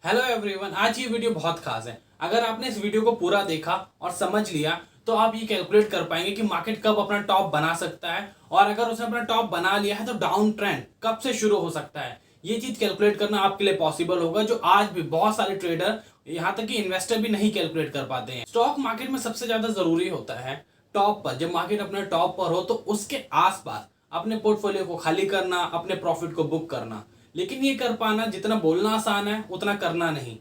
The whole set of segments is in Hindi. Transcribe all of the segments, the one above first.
हेलो एवरीवन, आज ये वीडियो बहुत खास है। अगर आपने इस वीडियो को पूरा देखा और समझ लिया तो आप ये कैलकुलेट कर पाएंगे कि मार्केट कब अपना टॉप बना सकता है, और अगर उसने अपना टॉप बना लिया है तो डाउन ट्रेंड कब से शुरू हो सकता है। ये चीज कैलकुलेट करना आपके लिए पॉसिबल होगा, जो आज भी बहुत सारे ट्रेडर, यहाँ तक कि इन्वेस्टर भी नहीं कैलकुलेट कर पाते हैं। स्टॉक मार्केट में सबसे ज्यादा जरूरी होता है टॉप पर, जब मार्केट अपने टॉप पर हो तो उसके आसपास अपने पोर्टफोलियो को खाली करना, अपने प्रॉफिट को बुक करना। लेकिन ये कर पाना, जितना बोलना आसान है उतना करना नहीं।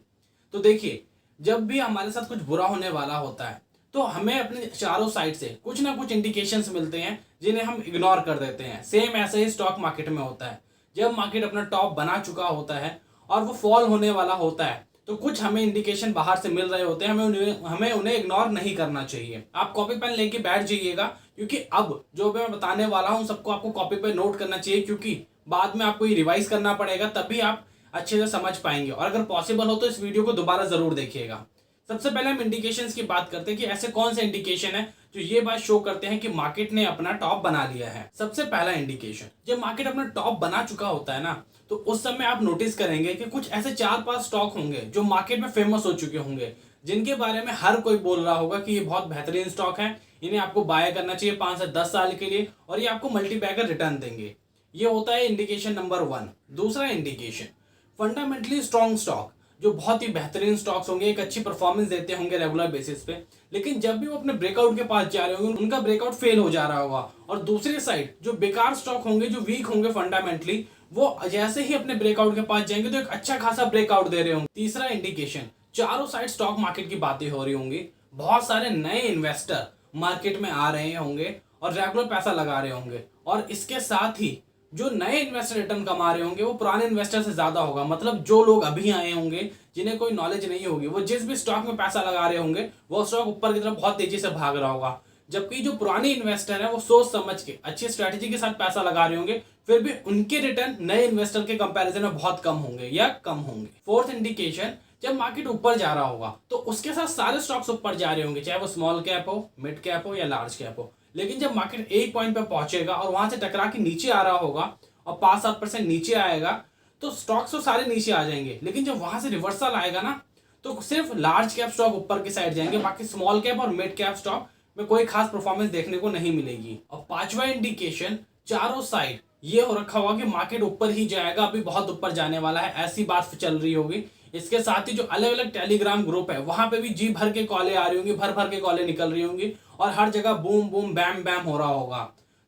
तो देखिए, जब भी हमारे साथ कुछ बुरा होने वाला होता है तो हमें अपने चारों साइड से कुछ ना कुछ इंडिकेशंस मिलते हैं जिन्हें हम इग्नोर कर देते हैं। सेम ऐसे ही स्टॉक मार्केट में होता है। जब मार्केट अपना टॉप बना चुका होता है और वो फॉल होने वाला होता है तो कुछ हमें इंडिकेशन बाहर से मिल रहे होते हैं, हमें उन्हें इग्नोर नहीं करना चाहिए। आप कॉपी पेन लेके बैठ जाइएगा, क्योंकि अब जो भी मैं बताने वाला हूं सबको आपको कॉपी पे नोट करना चाहिए, क्योंकि बाद में आपको ये रिवाइज करना पड़ेगा, तभी आप अच्छे से समझ पाएंगे। और अगर पॉसिबल हो तो इस वीडियो को दोबारा जरूर देखिएगा। सबसे पहले हम इंडिकेशंस की बात करते हैं कि ऐसे कौन से इंडिकेशन है जो ये बात शो करते हैं कि मार्केट ने अपना टॉप बना लिया है। सबसे पहला इंडिकेशन, जब मार्केट अपना टॉप बना चुका होता है ना, तो उस समय आप नोटिस करेंगे कि कुछ ऐसे 4-5 स्टॉक होंगे जो मार्केट में फेमस हो चुके होंगे, जिनके बारे में हर कोई बोल रहा होगा कि ये बहुत बेहतरीन स्टॉक है, इन्हें आपको बाय करना चाहिए 5 से 10 साल के लिए, और ये आपको मल्टीबैगर रिटर्न देंगे। ये होता है इंडिकेशन नंबर 1। दूसरा इंडिकेशन, फंडामेंटली स्ट्रॉन्ग स्टॉक, जो बहुत ही बेहतरीन स्टॉक्स होंगे, एक अच्छी परफॉर्मेंस देते होंगे रेगुलर बेसिस पे, लेकिन जब भी वो अपने ब्रेकआउट के पास जा रहे होंगे उनका ब्रेकआउट फेल हो जा रहा होगा। और दूसरी साइड जो बेकार स्टॉक होंगे, जो वीक होंगे फंडामेंटली, वो जैसे ही अपने ब्रेकआउट के पास जाएंगे तो एक अच्छा खासा ब्रेकआउट दे रहे होंगे। तीसरा इंडिकेशन, चारों साइड स्टॉक मार्केट की बातें हो रही होंगी, बहुत सारे नए इन्वेस्टर मार्केट में आ रहे होंगे और रेगुलर पैसा लगा रहे होंगे, और इसके साथ ही जो नए इन्वेस्टर रिटर्न कमा रहे होंगे वो पुराने इन्वेस्टर से ज्यादा होगा। मतलब जो लोग अभी आए होंगे, जिन्हें कोई नॉलेज नहीं होगी, वो जिस भी स्टॉक में पैसा लगा रहे होंगे वो स्टॉक ऊपर की तरफ बहुत तेजी से भाग रहा होगा। जबकि जो पुराने इन्वेस्टर है वो सोच समझ के अच्छी स्ट्रेटेजी के साथ पैसा लगा रहे होंगे, फिर भी उनके रिटर्न नए इन्वेस्टर के कंपैरिजन में बहुत कम होंगे या कम होंगे। फोर्थ इंडिकेशन, जब मार्केट ऊपर जा रहा होगा तो उसके साथ सारे स्टॉक्स ऊपर जा रहे होंगे, चाहे वो स्मॉल कैप हो, मिड कैप हो या लार्ज कैप हो। लेकिन जब मार्केट एक पॉइंट पे पहुंचेगा और वहां से टकरा के नीचे आ रहा होगा और 5-7% नीचे आएगा तो स्टॉक्स तो सारे नीचे आ जाएंगे, लेकिन जब वहां से रिवर्सल आएगा ना तो सिर्फ लार्ज कैप स्टॉक ऊपर की साइड जाएंगे, बाकी स्मॉल कैप और मिड कैप स्टॉक में कोई खास परफॉर्मेंस देखने को नहीं मिलेगी। और पांचवा इंडिकेशन, चारों साइड ये हो रखा होगा कि मार्केट ऊपर ही जाएगा, अभी बहुत ऊपर जाने वाला है, ऐसी बात चल रही होगी। इसके साथ ही जो अलग अलग टेलीग्राम ग्रुप है वहां पे भी जी भर के कॉलें आ रही होंगी, भर भर के कॉलें निकल रही होंगी, और हर जगह बूम बूम बैम बैम हो रहा होगा।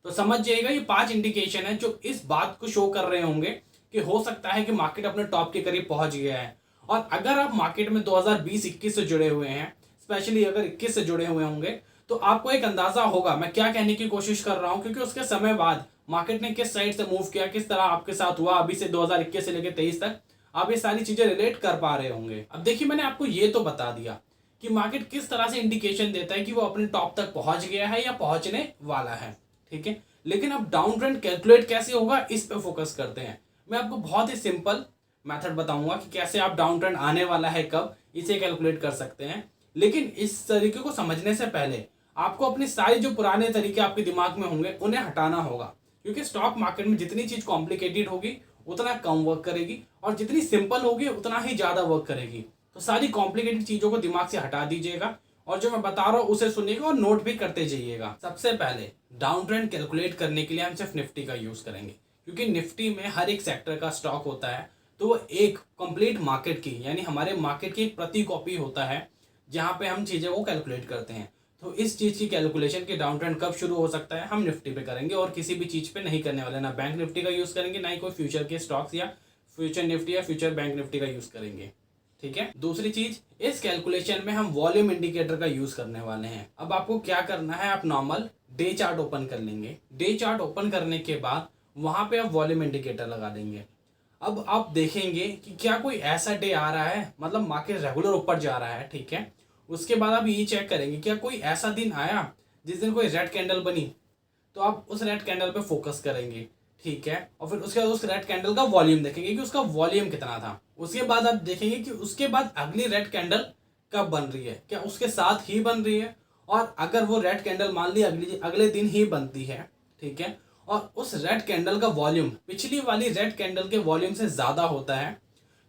तो समझ जाइएगा, ये 5 इंडिकेशन है जो इस बात को शो कर रहे होंगे कि हो सकता है कि मार्केट अपने टॉप के करीब पहुंच गया है। और अगर आप मार्केट में 2020-21 से जुड़े हुए हैं, स्पेशली अगर 21 से जुड़े हुए होंगे, तो आपको एक अंदाजा होगा मैं क्या कहने की कोशिश कर रहा हूं, क्योंकि उसके समय बाद मार्केट ने किस साइड से मूव किया, किस तरह आपके साथ हुआ, अभी से 2021 से लेकर 23 तक आप ये सारी चीजें रिलेट कर पा रहे होंगे। अब देखिए, मैंने आपको ये तो बता दिया कि मार्केट किस तरह से इंडिकेशन देता है कि वो अपने टॉप तक पहुंच गया है या पहुंचने वाला है, ठीक है। लेकिन अब डाउन ट्रेंड कैलकुलेट कैसे होगा, इस पे फोकस करते हैं। मैं आपको बहुत ही सिंपल मेथड बताऊंगा कि कैसे आप डाउन ट्रेंड आने वाला है कब, इसे कैलकुलेट कर सकते हैं। लेकिन इस तरीके को समझने से पहले आपको अपने सारे जो पुराने तरीके आपके दिमाग में होंगे उन्हें हटाना होगा, क्योंकि स्टॉक मार्केट में जितनी चीज कॉम्प्लिकेटेड होगी उतना कम वर्क करेगी, और जितनी सिंपल होगी उतना ही ज्यादा वर्क करेगी। तो सारी कॉम्प्लिकेटेड चीजों को दिमाग से हटा दीजिएगा, और जो मैं बता रहा हूँ उसे सुनिएगा और नोट भी करते जाइएगा। सबसे पहले डाउन ट्रेंड कैलकुलेट करने के लिए हम सिर्फ निफ्टी का यूज करेंगे, क्योंकि निफ्टी में हर एक सेक्टर का स्टॉक होता है, तो वो एक कंप्लीट मार्केट की, यानी हमारे मार्केट की एक प्रति कॉपी होता है जहां पे हम चीजें को कैलकुलेट करते हैं। तो इस चीज की कैलकुलेशन की डाउन ट्रेंड कब शुरू हो सकता है हम निफ्टी पे करेंगे, और किसी भी चीज पे नहीं करने वाले, ना बैंक निफ्टी का यूज करेंगे, ना ही कोई फ्यूचर के स्टॉक्स या फ्यूचर निफ्टी या फ्यूचर बैंक निफ्टी का यूज करेंगे, ठीक है। दूसरी चीज, इस कैलकुलेशन में हम वॉल्यूम इंडिकेटर का यूज करने वाले हैं। अब आपको क्या करना है, आप नॉर्मल डे चार्ट ओपन कर लेंगे। डे चार्ट ओपन करने के बाद वहां पे आप वॉल्यूम इंडिकेटर लगा देंगे। अब आप देखेंगे कि क्या कोई ऐसा डे आ रहा है, मतलब मार्केट रेगुलर ऊपर जा रहा है, ठीक है। उसके बाद आप ये चेक करेंगे क्या कोई ऐसा दिन आया जिस दिन कोई रेड कैंडल बनी, तो आप उस रेड कैंडल पे फोकस करेंगे, ठीक है। और फिर उसके बाद उस रेड कैंडल का वॉल्यूम देखेंगे कि उसका वॉल्यूम कितना था। उसके बाद आप देखेंगे कि उसके बाद अगली रेड कैंडल कब बन रही है, क्या उसके साथ ही बन रही है, और अगर वो रेड कैंडल मान ली अगले दिन ही बनती है, ठीक है, और उस रेड कैंडल का वॉल्यूम पिछली वाली रेड कैंडल के वॉल्यूम से ज्यादा होता है,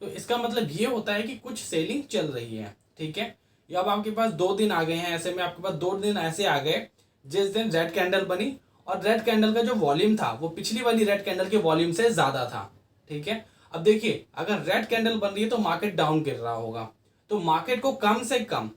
तो इसका मतलब ये होता है कि कुछ सेलिंग चल रही है, ठीक है। या अब आपके पास 2 दिन आ गए हैं, ऐसे में आपके पास 2 दिन ऐसे आ गए जिस दिन रेड कैंडल बनी और रेड कैंडल का जो वॉल्यूम था वो पिछली वाली रेड कैंडल के वॉल्यूम से ज़्यादा था, ठीक है। अब देखिए, अगर रेड कैंडल बन रही है तो मार्केट डाउन गिर रहा होगा, तो मार्केट को कम से कम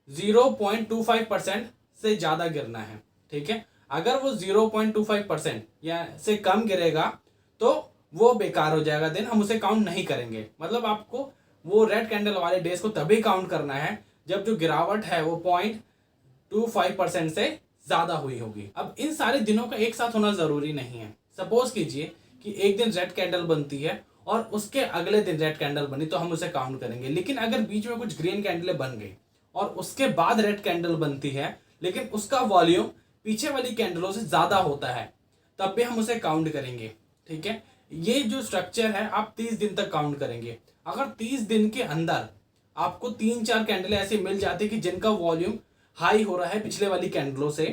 0.25% से ज़्यादा गिरना है, ठीक है। अगर वो 0.25% या से कम गिरेगा तो वो बेकार हो जाएगा, दिन हम उसे काउंट नहीं करेंगे। मतलब आपको वो रेड कैंडल वाले डेज को तभी काउंट करना है जब जो गिरावट है वो 0.25% से ज़्यादा हुई होगी। अब इन सारे दिनों का एक साथ होना ज़रूरी नहीं है। सपोज कीजिए कि एक दिन रेड कैंडल बनती है और उसके अगले दिन रेड कैंडल बनी तो हम उसे काउंट करेंगे। लेकिन अगर बीच में कुछ ग्रीन कैंडलें बन गई और उसके बाद रेड कैंडल बनती है लेकिन उसका वॉल्यूम पीछे वाली कैंडलों से ज़्यादा होता है, तब भी हम उसे काउंट करेंगे, ठीक है। ये जो स्ट्रक्चर है आप 30 दिन तक काउंट करेंगे। अगर 30 दिन के अंदर आपको 3-4 कैंडलें ऐसी मिल जाती कि जिनका वॉल्यूम हाई हो रहा है पिछले वाली कैंडलों से,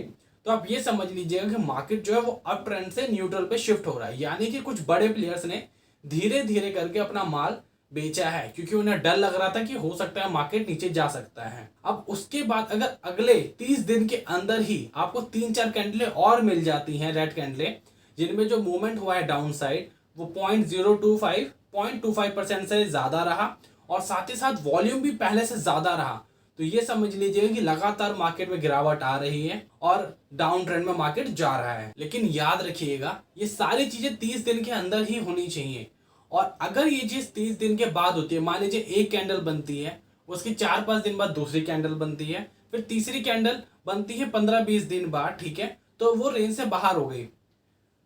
तो आप ये समझ लीजिएगा कि मार्केट जो है वो अप ट्रेंड से न्यूट्रल पे शिफ्ट हो रहा है। यानी कि कुछ बड़े प्लेयर्स ने धीरे धीरे करके अपना माल बेचा है, क्योंकि उन्हें डर लग रहा था कि हो सकता है मार्केट नीचे जा सकता है। अब उसके बाद अगर अगले 30 दिन के अंदर ही आपको 3-4 कैंडलें और मिल जाती हैं, रेड कैंडलें, जिनमें जो मूवमेंट हुआ है डाउन साइड वो 0.25% से ज़्यादा रहा और साथ ही साथ वॉल्यूम भी पहले से ज़्यादा रहा, तो ये समझ लीजिएगा कि लगातार मार्केट में गिरावट आ रही है और डाउन ट्रेंड में मार्केट जा रहा है। लेकिन याद रखिएगा, ये सारी चीज़ें 30 दिन के अंदर ही होनी चाहिए। और अगर ये चीज़ 30 दिन के बाद होती है, मान लीजिए एक कैंडल बनती है, उसके 4-5 दिन बाद दूसरी कैंडल बनती है, फिर तीसरी कैंडल बनती है 15-20 दिन बाद, ठीक है, तो वो रेंज से बाहर हो गई।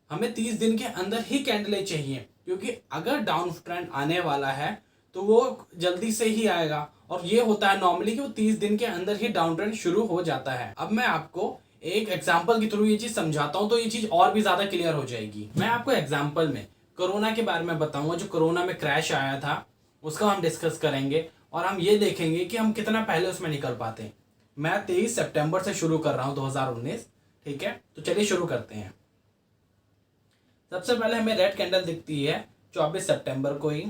हमें 30 दिन के अंदर ही कैंडलें चाहिए, क्योंकि अगर डाउन ट्रेंड आने वाला है तो वो जल्दी से ही आएगा। और ये होता है नॉर्मली कि वो 30 दिन के अंदर ही डाउन ट्रेंड शुरू हो जाता है। अब मैं आपको एक एग्जाम्पल के थ्रू ये चीज़ समझाता हूँ तो ये चीज़ और भी ज़्यादा क्लियर हो जाएगी। मैं आपको एग्जाम्पल में कोरोना के बारे में बताऊंगा। जो कोरोना में क्रैश आया था उसका हम डिस्कस करेंगे और हम ये देखेंगे कि हम कितना पहले उसमें निकल पाते हैं। मैं 23 सितंबर से शुरू कर रहा हूँ 2019, ठीक है। तो चलिए शुरू करते हैं। सबसे पहले हमें रेड कैंडल दिखती है 24 सितंबर को ही,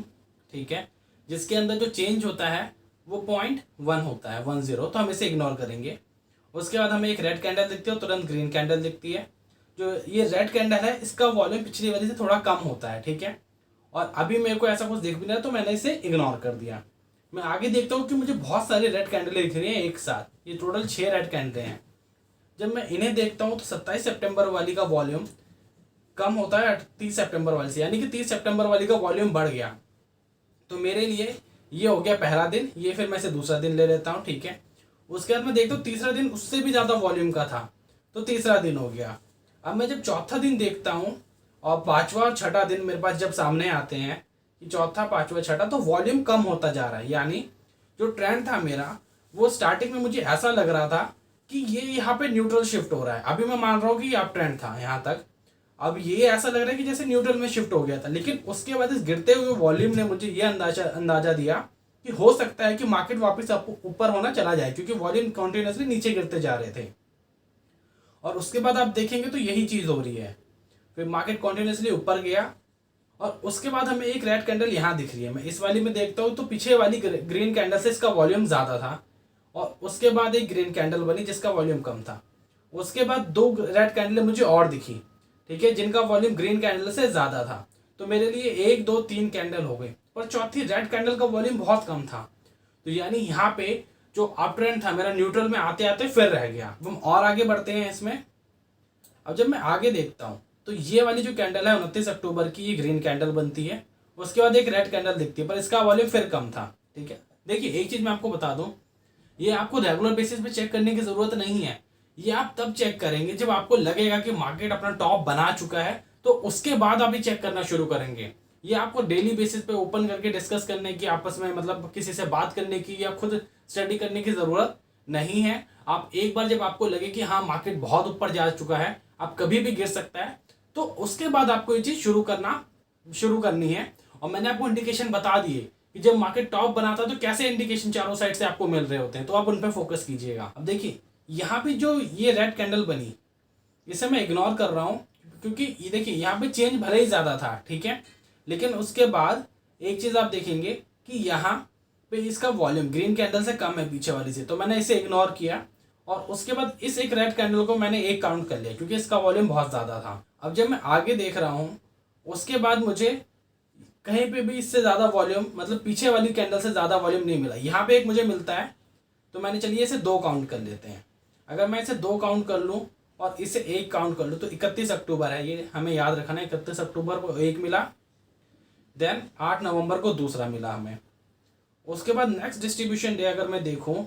ठीक है, जिसके अंदर जो चेंज होता है वो 0.1 होता है, 10, तो हम इसे इग्नोर करेंगे। उसके बाद हमें एक रेड कैंडल दिखती है और तुरंत ग्रीन कैंडल दिखती है। जो ये रेड कैंडल है इसका वॉल्यूम पिछली वाली से थोड़ा कम होता है, ठीक है। और अभी मेरे को ऐसा कुछ दिख भी नहीं रहा तो मैंने इसे इग्नोर कर दिया। मैं आगे देखता हूँ कि मुझे बहुत सारी रेड कैंडलें दिख रही हैं एक साथ, ये टोटल 6 रेड कैंडलें हैं। जब मैं इन्हें देखता हूँ तो 27 सितंबर वाली का वॉल्यूम कम होता है 30 सितंबर वाली से, यानी कि 30 सितंबर वाली का वॉल्यूम बढ़ गया। तो मेरे लिए ये हो गया पहला दिन, ये फिर मैं इसे दूसरा दिन ले लेता हूँ, ठीक है। उसके बाद मैं देखता हूँ तीसरा दिन उससे भी ज़्यादा वॉल्यूम का था, तो तीसरा दिन हो गया। अब मैं जब चौथा दिन देखता हूँ और पांचवा और छठा दिन मेरे पास जब सामने आते हैं कि चौथा, पांचवा, छठा, तो वॉल्यूम कम होता जा रहा है। यानी जो ट्रेंड था मेरा वो स्टार्टिंग में मुझे ऐसा लग रहा था कि ये यहाँ पे न्यूट्रल शिफ्ट हो रहा है। अभी मैं मान रहा हूँ कि अप ट्रेंड था यहाँ तक, अब ये ऐसा लग रहा है कि जैसे न्यूट्रल में शिफ्ट हो गया था। लेकिन उसके बाद इस गिरते हुए वॉल्यूम ने मुझे ये अंदाजा दिया कि हो सकता है कि मार्केट वापस ऊपर होना चला जाए, क्योंकि वॉल्यूम कंटिन्यूसली नीचे गिरते जा रहे थे। और उसके बाद आप देखेंगे तो यही चीज़ हो रही है, फिर मार्केट कंटिन्यूसली ऊपर गया और उसके बाद हमें एक रेड कैंडल यहाँ दिख रही है। मैं इस वाली में देखता हूँ तो पीछे वाली ग्रीन कैंडल से इसका वॉल्यूम ज़्यादा था और उसके बाद एक ग्रीन कैंडल बनी जिसका वॉल्यूम कम था। उसके बाद 2 रेड कैंडलें मुझे और दिखी, ठीक है, जिनका वॉल्यूम ग्रीन कैंडल से ज़्यादा था। तो मेरे लिए 1, 2, 3 कैंडल हो गई, पर चौथी रेड कैंडल का वॉल्यूम बहुत कम था। तो यानी यहाँ पे जो अप ट्रेंड था मेरा न्यूट्रल में आते आते फिर रह गया। हम और आगे बढ़ते हैं इसमें। अब जब मैं आगे देखता हूँ तो ये वाली जो कैंडल है 29 अक्टूबर की, ये ग्रीन कैंडल बनती है। उसके बाद एक रेड कैंडल दिखती है पर इसका वॉल्यूम फिर कम था, ठीक है। देखिए एक चीज़ मैं आपको बता दूँ, ये आपको रेगुलर बेसिस पे चेक करने की ज़रूरत नहीं है। ये आप तब चेक करेंगे जब आपको लगेगा कि मार्केट अपना टॉप बना चुका है, तो उसके बाद आप ये चेक करना शुरू करेंगे। ये आपको डेली बेसिस पे ओपन करके डिस्कस करने की, आपस में मतलब किसी से बात करने की या खुद स्टडी करने की ज़रूरत नहीं है। आप एक बार जब आपको लगे कि हाँ मार्केट बहुत ऊपर जा चुका है, आप कभी भी गिर सकता है, तो उसके बाद आपको ये चीज़ शुरू करनी है। और मैंने आपको इंडिकेशन बता दिए कि जब मार्केट टॉप बनाता है तो कैसे इंडिकेशन चारों साइड से आपको मिल रहे होते हैं, तो आप उन पर फोकस कीजिएगा। अब देखिए यहाँ पे जो ये रेड कैंडल बनी, इसे मैं इग्नोर कर रहा हूँ क्योंकि ये देखिए यहाँ पे चेंज भले ही ज़्यादा था, ठीक है, लेकिन उसके बाद एक चीज़ आप देखेंगे कि कि यहाँ पे इसका वॉल्यूम ग्रीन कैंडल से कम है पीछे वाली से, तो मैंने इसे इग्नोर किया और उसके बाद इस एक रेड कैंडल को मैंने एक काउंट कर लिया क्योंकि इसका वॉल्यूम बहुत ज़्यादा था। अब जब मैं आगे देख रहा हूँ उसके बाद मुझे कहीं पे भी इससे ज़्यादा वॉल्यूम, मतलब पीछे वाली कैंडल से ज़्यादा वॉल्यूम नहीं मिला। यहाँ पे एक मुझे मिलता है, तो मैंने चलिए इसे 2 काउंट कर लेते हैं। अगर मैं इसे 2 काउंट कर लूँ और इसे 1 काउंट कर लूँ तो 31 अक्टूबर है, ये हमें याद रखना है। 31 अक्टूबर को एक मिला, देन 8 नवंबर को दूसरा मिला हमें। उसके बाद नेक्स्ट डिस्ट्रीब्यूशन डे अगर मैं देखूँ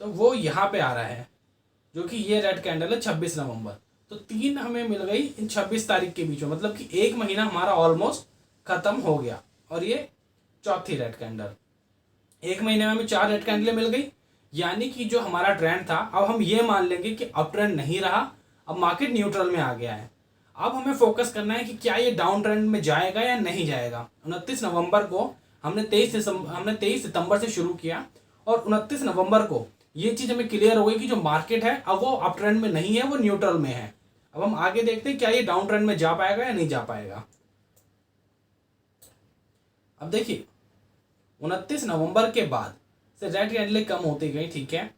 तो वो यहाँ पे आ रहा है, जो कि ये रेड कैंडल है 26 नवंबर। तो 3 हमें मिल गई इन 26 तारीख के बीच में, मतलब कि 1 महीना हमारा ऑलमोस्ट खत्म हो गया। और ये चौथी रेड कैंडल, 1 महीने में हमें 4 रेड कैंडलें मिल गई। यानी कि जो हमारा ट्रेंड था, अब हम ये मान लेंगे कि अप ट्रेंड नहीं रहा, अब मार्केट न्यूट्रल में आ गया है। अब हमें फोकस करना है कि क्या ये डाउन ट्रेंड में जाएगा या नहीं जाएगा। 29 नवंबर को हमने 23 सितंबर से शुरू किया और 29 नवंबर को ये चीज़ हमें क्लियर हो गई कि जो मार्केट है अब वो अप ट्रेंड में नहीं है, वो न्यूट्रल में है। अब हम आगे देखते हैं क्या ये डाउन ट्रेंड में जा पाएगा या नहीं जा पाएगा। अब देखिए 29 नवंबर के बाद से रेड कैंडलें कम होती गई, ठीक है,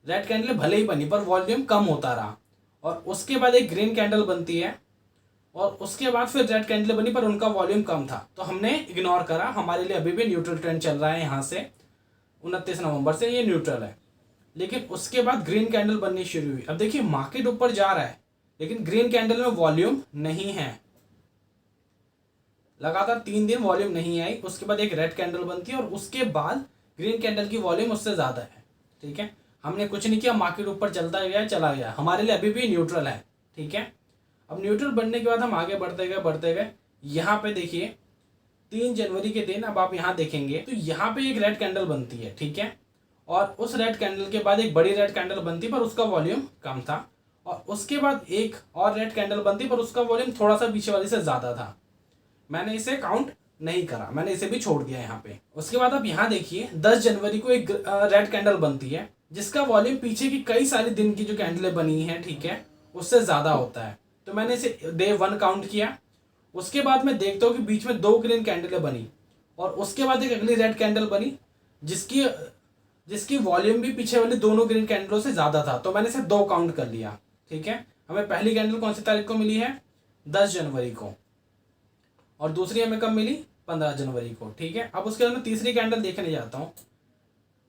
रेड कैंडलें भले ही बनी पर वॉल्यूम कम होता रहा। और उसके बाद एक ग्रीन कैंडल बनती है और उसके बाद फिर रेड कैंडलें बनी पर उनका वॉल्यूम कम था, तो हमने इग्नोर करा। हमारे लिए अभी भी न्यूट्रल ट्रेंड चल रहा है, यहाँ से 29 नवंबर से ये न्यूट्रल है। लेकिन उसके बाद ग्रीन कैंडल बननी शुरू हुई। अब देखिए मार्केट ऊपर जा रहा है लेकिन ग्रीन कैंडल में वॉल्यूम नहीं है, लगातार 3 दिन वॉल्यूम नहीं आई। उसके बाद एक रेड कैंडल बनती है और उसके बाद ग्रीन कैंडल की वॉल्यूम उससे ज़्यादा है, ठीक है। हमने कुछ नहीं किया, मार्केट ऊपर चलता गया, चला गया, हमारे लिए अभी भी न्यूट्रल है, ठीक है। अब न्यूट्रल बनने के बाद हम आगे बढ़ते गए। यहाँ पे देखिए 3 जनवरी के दिन, अब आप यहाँ देखेंगे तो यहाँ पे एक रेड कैंडल बनती है, ठीक है। और उस रेड कैंडल के बाद एक बड़ी रेड कैंडल बनती पर उसका वॉल्यूम कम था। और उसके बाद एक और रेड कैंडल बनती पर उसका वॉल्यूम थोड़ा सा पीछे वाली से ज़्यादा था। मैंने इसे काउंट नहीं करा, मैंने इसे भी छोड़ दिया यहाँ पे। उसके बाद आप यहाँ देखिए 10 जनवरी को एक रेड कैंडल बनती है जिसका वॉल्यूम पीछे की कई सारे दिन की जो कैंडलें बनी हैं, ठीक है, उससे ज़्यादा होता है। तो मैंने इसे डे 1 काउंट किया। उसके बाद मैं देखता हूँ कि बीच में 2 ग्रीन कैंडलें बनी और उसके बाद एक अगली रेड कैंडल बनी जिसकी वॉल्यूम भी पीछे वाली दोनों ग्रीन कैंडलों से ज़्यादा था, तो मैंने इसे 2 काउंट कर लिया, ठीक है। हमें पहली कैंडल कौन सी तारीख को मिली है? 10 जनवरी को, और दूसरी हमें कब मिली? 15 जनवरी को, ठीक है। अब उसके बाद मैं तीसरी कैंडल देखने जाता हूँ।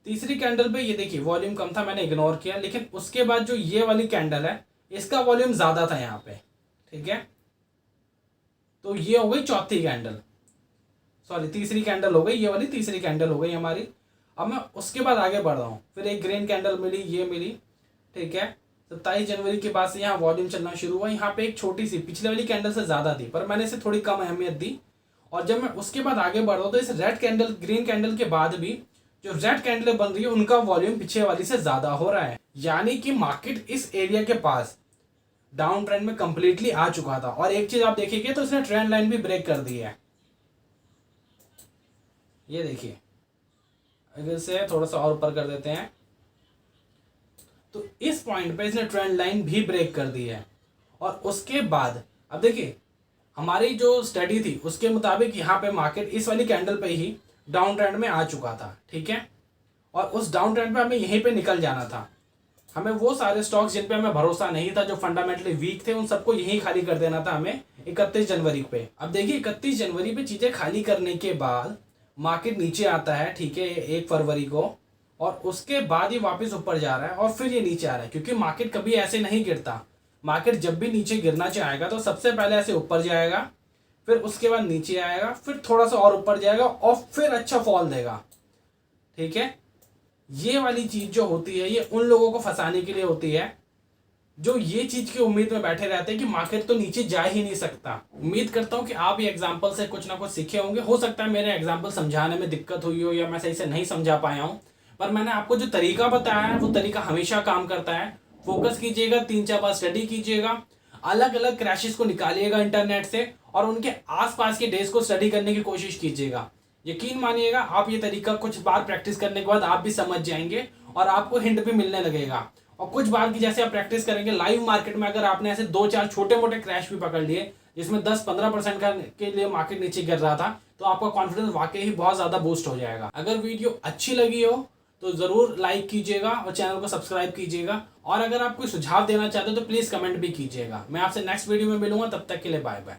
तीसरी कैंडल पे ये देखिए वॉल्यूम कम था, मैंने इग्नोर किया। लेकिन उसके बाद जो ये वाली कैंडल है इसका वॉल्यूम ज़्यादा था यहाँ पे, ठीक है। तो ये हो गई चौथी कैंडल, सॉरी तीसरी कैंडल हो गई, ये वाली तीसरी कैंडल हो गई हमारी। अब मैं उसके बाद आगे बढ़ रहा हूँ, फिर एक ग्रीन कैंडल मिली, ये मिली, ठीक है। 27 जनवरी के बाद से यहाँ वॉल्यूम चलना शुरू हुआ। यहाँ पे एक छोटी सी पिछले वाली कैंडल से ज़्यादा थी पर मैंने इसे थोड़ी कम अहमियत दी। और जब मैं उसके बाद आगे बढ़ रहा हूँ तो इस रेड कैंडल ग्रीन कैंडल के बाद भी जो रेड कैंडलें बन रही है उनका वॉल्यूम पीछे वाली से ज़्यादा हो रहा है। यानी कि मार्केट इस एरिया के पास डाउन ट्रेंड में कंप्लीटली आ चुका था। और एक चीज़ आप देखिए तो इसने ट्रेंड लाइन भी ब्रेक कर दी है, ये देखिए। अगर इसे थोड़ा सा और ऊपर कर देते हैं तो इस पॉइंट पे इसने ट्रेंड लाइन भी ब्रेक कर दी है। और उसके बाद अब देखिए हमारी जो स्टडी थी उसके मुताबिक यहाँ पे मार्केट इस वाली कैंडल पे ही डाउन ट्रेंड में आ चुका था, ठीक है। और उस डाउन ट्रेंड पे हमें यहीं पे निकल जाना था। हमें वो सारे स्टॉक्स जिन पे हमें भरोसा नहीं था, जो फंडामेंटली वीक थे, उन सबको यहीं खाली कर देना था हमें 31 जनवरी पे। अब देखिए 31 जनवरी पे चीज़ें खाली करने के बाद मार्केट नीचे आता है, ठीक है, 1 फरवरी को। और उसके बाद ये वापस ऊपर जा रहा है और फिर ये नीचे आ रहा है, क्योंकि मार्केट कभी ऐसे नहीं गिरता। मार्केट जब भी नीचे गिरना चाहेगा तो सबसे पहले ऐसे ऊपर जाएगा, फिर उसके बाद नीचे आएगा, फिर थोड़ा सा और ऊपर जाएगा और फिर अच्छा फॉल देगा, ठीक है। ये वाली चीज़ जो होती है ये उन लोगों को फंसाने के लिए होती है जो ये चीज़ की उम्मीद में बैठे रहते हैं कि मार्केट तो नीचे जा ही नहीं सकता। उम्मीद करता हूँ कि आप ये एग्जाम्पल से कुछ ना कुछ सीखे होंगे। हो सकता है मेरे एग्जाम्पल समझाने में दिक्कत हुई हो या मैं सही से नहीं समझा पाया हूँ, पर मैंने आपको जो तरीका बताया है वो तरीका हमेशा काम करता है। फोकस कीजिएगा, 3-4 बार स्टडी कीजिएगा, अलग अलग क्रैशेस को निकालिएगा इंटरनेट से और उनके आसपास के डेज को स्टडी करने की कोशिश कीजिएगा। यकीन मानिएगा आप ये तरीका कुछ बार प्रैक्टिस करने के बाद आप भी समझ जाएंगे और आपको हिंट भी मिलने लगेगा। और कुछ बार की जैसे आप प्रैक्टिस करेंगे लाइव मार्केट में, अगर आपने ऐसे 2-4 छोटे मोटे क्रैश भी पकड़ लिए जिसमें 10-15% के लिए मार्केट नीचे गिर रहा था, तो आपका कॉन्फिडेंस वाकई ही बहुत ज़्यादा बूस्ट हो जाएगा। अगर वीडियो अच्छी लगी हो तो ज़रूर लाइक कीजिएगा और चैनल को सब्सक्राइब कीजिएगा, और अगर आप कोई सुझाव देना चाहते हो तो प्लीज़ कमेंट भी कीजिएगा। मैं आपसे नेक्स्ट वीडियो में मिलूंगा, तब तक के लिए बाय बाय।